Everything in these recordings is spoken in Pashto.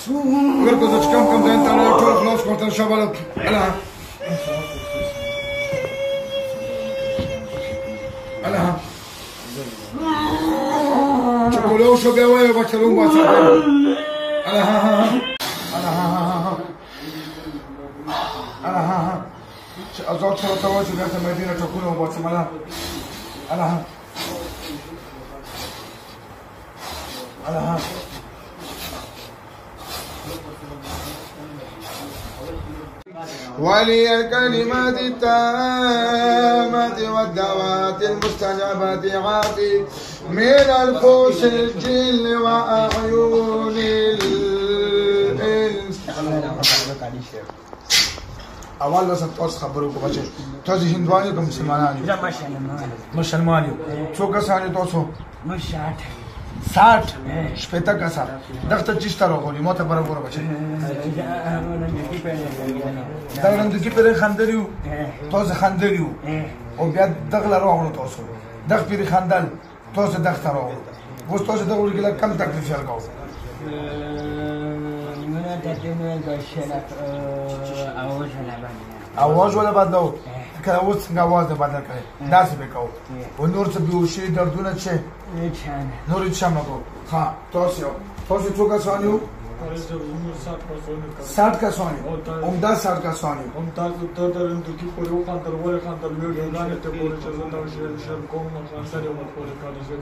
ورکو چې کم ځای ته راغلی ټول خلاص کړو تر شابه الله الله چې کولو شو بیا وایو بچه لوم باسه الله الله چې ازاد سره ته وایي چې بیا ته مدینه ټکونه وباسم الله الله الله ولي الكلمات التامات والدعوات المستجابات عافي من الفوس الجل وأعين الإنس. اول بس تاسو خبرو کو بچو تاسو هندواني کوم مسلمانان یو مسلمان یو څو کسان تاسو 60 شپته کسا دغه چیشته راغلی ماته برابر بچي دا نن د کی پر خندریو تاسو خندریو او بیا دغه راغلو تاسو دغه پر خندل تاسو دغه راغلو اوس تاسو دغه ولګل کم تکلیف ورکاو اواز ولا بدلو که اوس څنګه اواز بدل کړي داسې به کوو او نور څه بیوشي دردونه چې نور هیڅ شم نکو ها تاسو څو کسان یو 60 کسان عمده 60 کسان یو تاسو درن د کی په یو خاطر وره خاطر ویډیو غانې ته پورې چې زه دا شیر کوم خاطر یو مت پورې کاري زه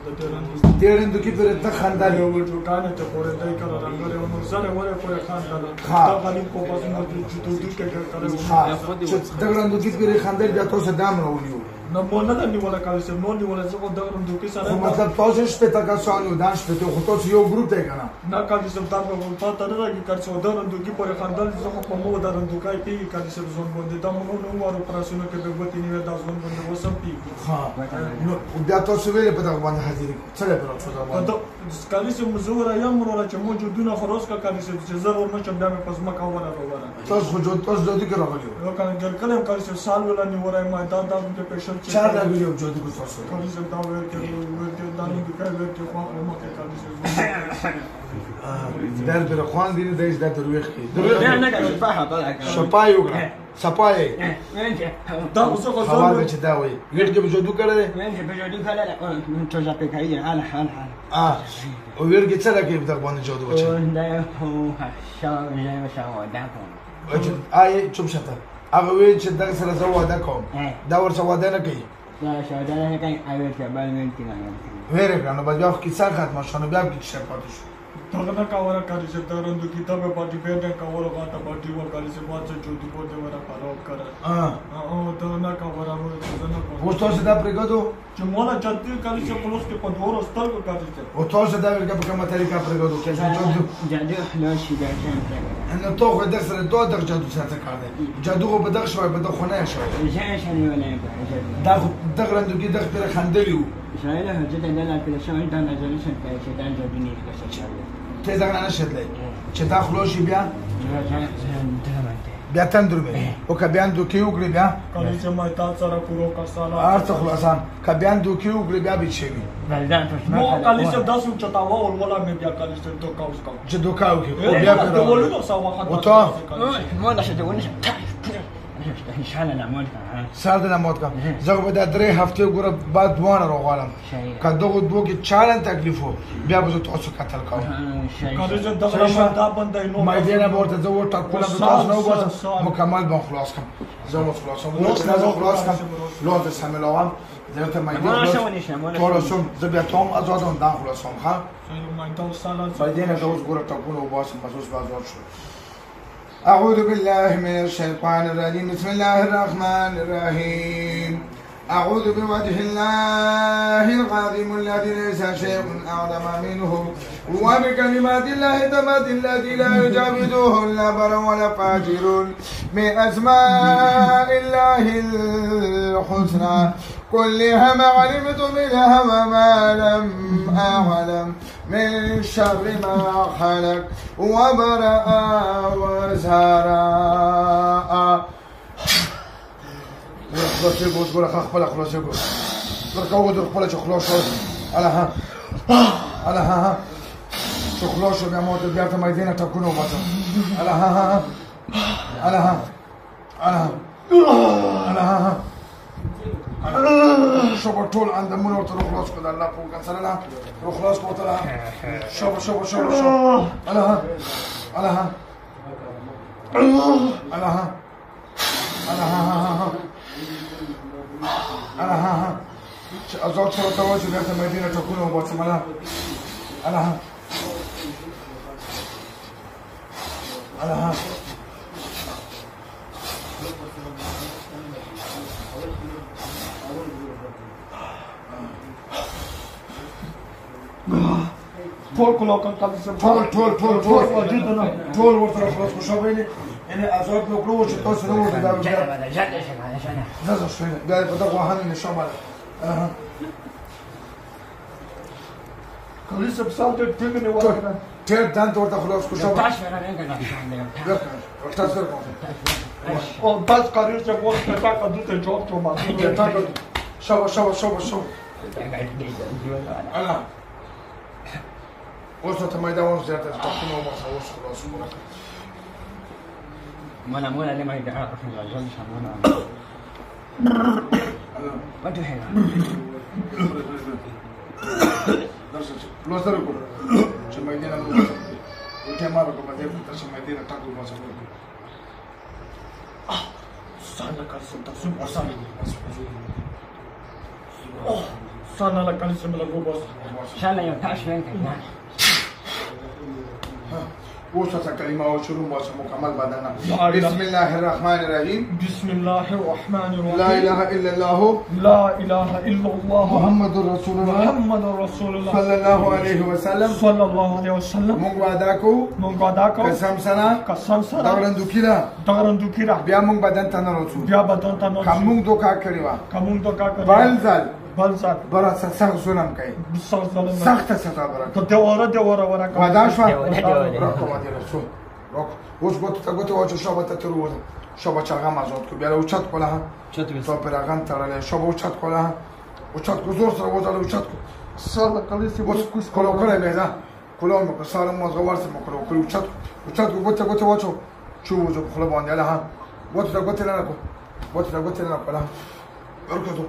درن د کی پر ته خندل یو ویډیو غانې ته پورې دای کړه رنګ یو نور سره وره پورې خاطر دا غالي په پاسه نو چې ته دې کې کړو دغه د کی پر خندل بیا تاسو دام راولیو نو مونږ نه نیول کال سم نو نیول څه کو دغه د کی سره مطلب تاسو شپته کسان یو داش په تو تاسو یو ګروپ دی کنه نه کال سم تاسو په پاتره راګی کړڅو دغه د کی پر خندل څه په مو دغه د کای پی کال سم زون باندې دا مونږ نو واره پراسونو کې به وتی نیو دا زون باندې وسم پی ها نو بیا تاسو ویل په دغه باندې حاضر څه لپاره څه دا کال سم زوره یم وروره چې موجودونه خلاص کا کال سم چې ضرور مچ بیا په پزما کا وره وره تاسو خو جو تاسو د کی راغلی نو کنه ګل کلم کال سم سال ولا نیوره ما دا د پیشنټ چار لا ویډیو جو د کو تاسو کال سم دا ورته دا نو د کای ورته خو ما کې کال سم در بر خوان دي د دې د درويخ کې شپایو سپای دا اوسه خو ځان چې دا وي ویډ کې جو کړه تو ځا په کای حال او ویډ کې څه لکه د باندې جو دوه دا هو شاو دا کوم آی چوب شته هغه وی چې دغه سره زه واده کوم دا ورسره واده نه کوي دا شاو دا نه کوي اوی ته باندې کې نه ویره کنه بیا خو کیسه ختمه شونه بیا کې څه پاتې شو دغه نه کاوره کاری چې درن د کتابه پارټي به کاوره غاټه پارټي و کاری چې ماته جو د کو دې ورا خراب کړه او دا نه کاوره مو څه نه کوم اوس تاسو دا پرېګدو چې مولا چاته کاری چې پلوس کې په دوه ورستل کو کاری چې او تاسو دا ورګه په کومه طریقه پرېګدو کې جادو خلاص شي دا ان تو خو د سره دوه در جادو سره کار دی جادو په دغه شوی په دغه خونه شوی ځان ولا دا دغه رندو کې دغه پر خندلیو شاید هغه ته نه کله شوی دا نظر څنګه چې دا جادو نه ښه ته څنګه نه شتلې چې دا خلوشي بیا بیا تندر به او کبيان دوکي وګړي بیا کله چې ما تاسو سره پورو کساله ارته خلاصان کبيان دوکي وګړي بیا به شي بلدان نو کله چې تاسو چتاوا ول ولا مې بیا کله چې دوکاوس کوم چې دوکاو کې بیا په ولونو سوا خاطر او ته مو نه شته ونه ان شاء الله نمود سال د نمود کا زه به د 3 هفته ګره بعد دوانه راغلم کدو دوه کې چالن تکلیفو بیا به تاسو قتل کوم کله چې دغه دا بندای نو ما دې نه ورته زه ورته کوله تاسو نو وځم مکمل به خلاص کوم زه خلاصم نو خلاص کوم لو د سملوام زه ته ما دې خلاصم زه بیا ته آزادون دا خلاصم ها ما ته سالان فائدې نه اوس ګره ټکونه وباسم بس بازار شو أعوذ بالله من الشيطان الرجيم بسم الله الرحمن الرحيم أعوذ بوجه الله العظيم الذي ليس شيء أعظم منه وبكلمات الله التامات التي لا يجاوزه إلا بر ولا فاجر من أسماء الله الحسنى كلها ما علمت منها وما لم أعلم من شر ما خلق وبرأ وزهراء خلاص يقول تقول خلاص خلاص يقول تركوا خلاص خلاص على ها خلاص شو بيعملوا تبيعت ميدينة تكونوا بطل ألا ها ألا ها ألا ها شو بطول عند منو تروح خلاص كده لا فوق كان لا روح خلاص كده شو ألا ها ألا ها ألا ها ألا ها أزوج فرط واجب بيعت ميدينة تكونوا بطل ألا ها ألا ها طول كلوكان قلسم طول وتر خلاص مشابهني يعني أزوج نقلوش توصل نور ده هذا شو قال بدك وهن الشمال ألا ها قلسم سالت تيجي وراك تير دانت ورتا خلاص كشوف تعش أنا عندك تصير بس قريت جبور تاك قدوت جوب توما شو ألا وصلت ما يداوم زيادة تقيمة وما صوص خلاص ما أنا اللي ما يدعى رحمة الله جل شأنه ما تحيل لو تركوا شو ما يدينا لو وكما ركوا بعدين شو ما يدينا تاكل ما صوص سانا قلسم تسوم أصلا سانا لا قلسم لا غوبس شأنه يوم تعش وين كنا وصلت كلمة وشروب مكمل بدنا بسم الله الرحمن الرحيم بسم الله الرحمن الرحيم لا إله إلا الله لا إله إلا الله محمد رسول الله محمد رسول الله صلى الله عليه وسلم صلى الله عليه وسلم مونگ وعداكو قسم سنا دغرن دوکیرا بیا مونگ بدن تن رسول کمون دوکا کړیوا بلزال برا سخت ظلم کوي سخت سزا برا دیواره ورا وعده شو راکو ما دی رسول راک اوس ګوت واچو شابه ته ترو شابه چاغه مازوت کو بیا اوچت کوله تو پرغان ترله شابه اوچت کوله اوچت کو زور سره وځاله اوچت کو سالا قلیسی اوس کولو کړه به دا کولو مو سره مو زوار سره کولو اوچت کو ګوت واچو چو وځو خپل باندې له ها ګوت نه کو ګوت نه کوله ورکو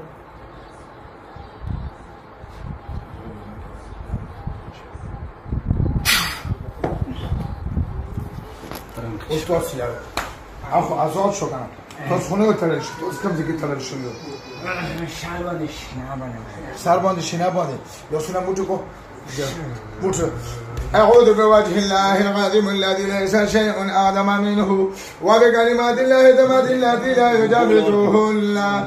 استوس يا اخو ازاد شو كان تصخونه تلش تو كم زي تلش شو سرباند شناباند يوسنا موجكو موجو أعوذ بوجه الله العظيم الذي ليس شيء أعظم منه وبكلمات الله التامات التي لا يجاوزهن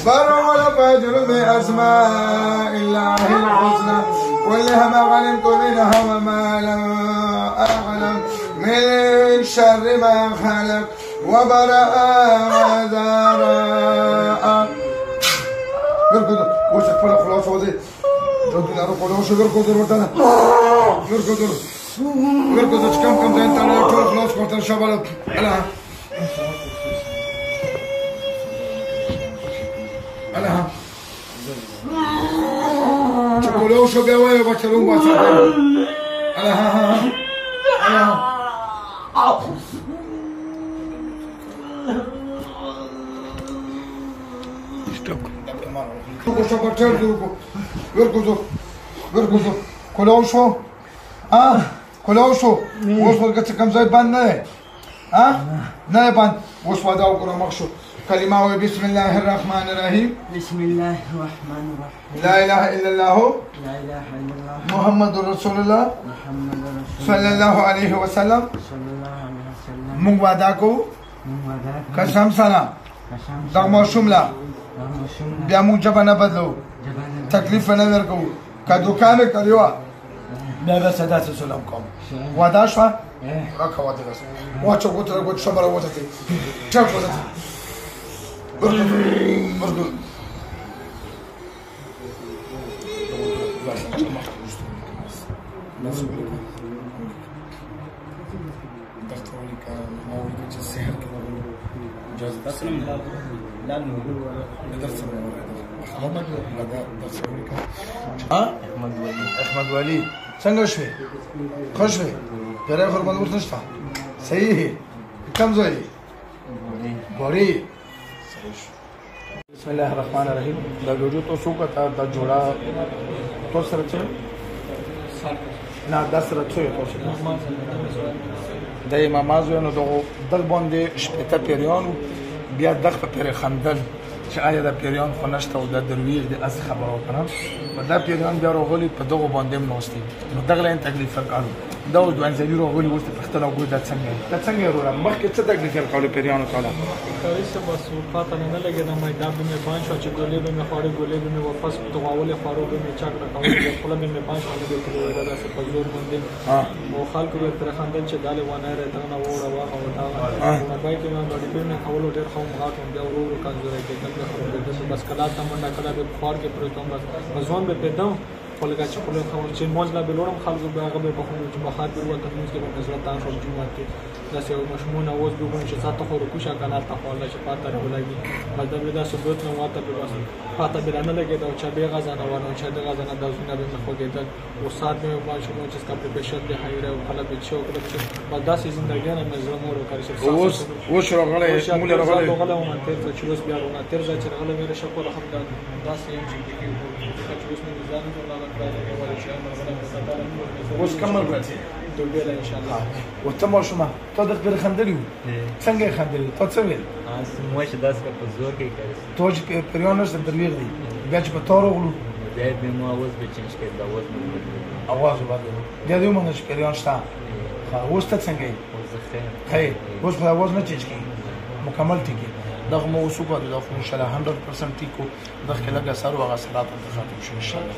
بر ولا فاجر بأسماء الله الحسنى كلها ما غنمت منها وما لم أعلم من شر ما خلق وبرأ وذراء بركض وشك فلا خلاص وزي جدنا ركض وش بركض ورتنا بركض كم زين ترى خلاص كنت شباب ألا تقولوا شو بيوي وبشرون باشا ألا ورقصوا كلوا شو كلوا شو وصل قلت كم زي بان نه بان وصل هذا وقرا مخشو كلمة بسم الله الرحمن الرحيم بسم الله الرحمن الرحيم لا إله إلا الله لا إله إلا الله محمد رسول الله صلى الله عليه وسلم مونگ وعداکو قسم سنا دغما شملا بیا مونگ جبه نبدلو تکلیف نه درکو که دوکانه کریوا بیا به صدا سلام کوم وعده شوه راکه وعده بس واچو گوتره گوت شمره وزتی چک وزتی برگو احمد ولي څنګه شوې خوښ شوې پیری خورمال ورته نشته صحیح کوم ځای غوري بسم الله الرحمن الرحیم دا ویډیو تاسو وکړه دا جوړه تاسو سره څه نه دا سره څه تاسو د امامازو نو دغه باندې شپته پیریان بیا دغه پیری خندل چې آیا د پیریان خو نشته او د درویغ د اس خبرو کړم دا پیریان بیا راغلي په دغه باندې منوستي نو دغه لین تکلیف ورکړو دا د انځلي راغلي ورته پختنه وګړه د څنګه ورو مخکې څه تکلیف ورکړو پیریانو تعالی کاری سے بس پتہ نه لګی دا مې دا به پانچ او چې ګولې به مې خوري ګولې به مې واپس دغاولې خورو به مې چاک راکاوه خپل مې پانچ باندې به کړو دا څه په زور باندې او خلکو به تر خندل چې داله ونه راته نه وره واه او دا نو پای کې مې باندې په مې کولو ډېر خو مغاټم بیا ورو کانځورې کې کله خبره بس کلا ته منډه کړه به خور کې پرې ته بس ځوان به پیدا ولګا چې خپل خو چې موږ لا بلورم خلکو به هغه به په خو چې بخار به وته موږ کې په نظر تاسو جمعه کې دا څه مشمون اوس به کوم چې ساته خو کوشا کنه تا خو الله چې پاته ولګي مطلب دا ثبوت نه واته به بس پاته به نه لګي دا چې به غزانه ونه چې دا غزانه د زونه به خو کې دا او سات به ماشوم چې کا په بشد به حیره او خلک چې او کله بس دا سي زندګي نه مزرم ورو کوي چې اوس راغله موږ راغله او من تر چې اوس بیا ورونه تر چې راغله مې شکر الحمد دا سي چې اوس مې ځان اوس کمل راځي دوباره ان شاء الله وته شما ته د خبر خندلی څنګه خندلی ته څه ویل مو چې داس کا په زور کې کوي ته چې پیریانو سره درویغ دی بیا چې په تور غلو بیا به مو आवाज به چینج کړي دا आवाज مو اواز وباله بیا دوی مونږ چې پیریان شته اوس ته څنګه یې خیر اوس په आवाज نه چینج کړي مکمل ټیک دغه مو وسوګه دغه ان شاء الله 100% ټیکو دغه لګه سره هغه صلات ته ختم شي ان شاء الله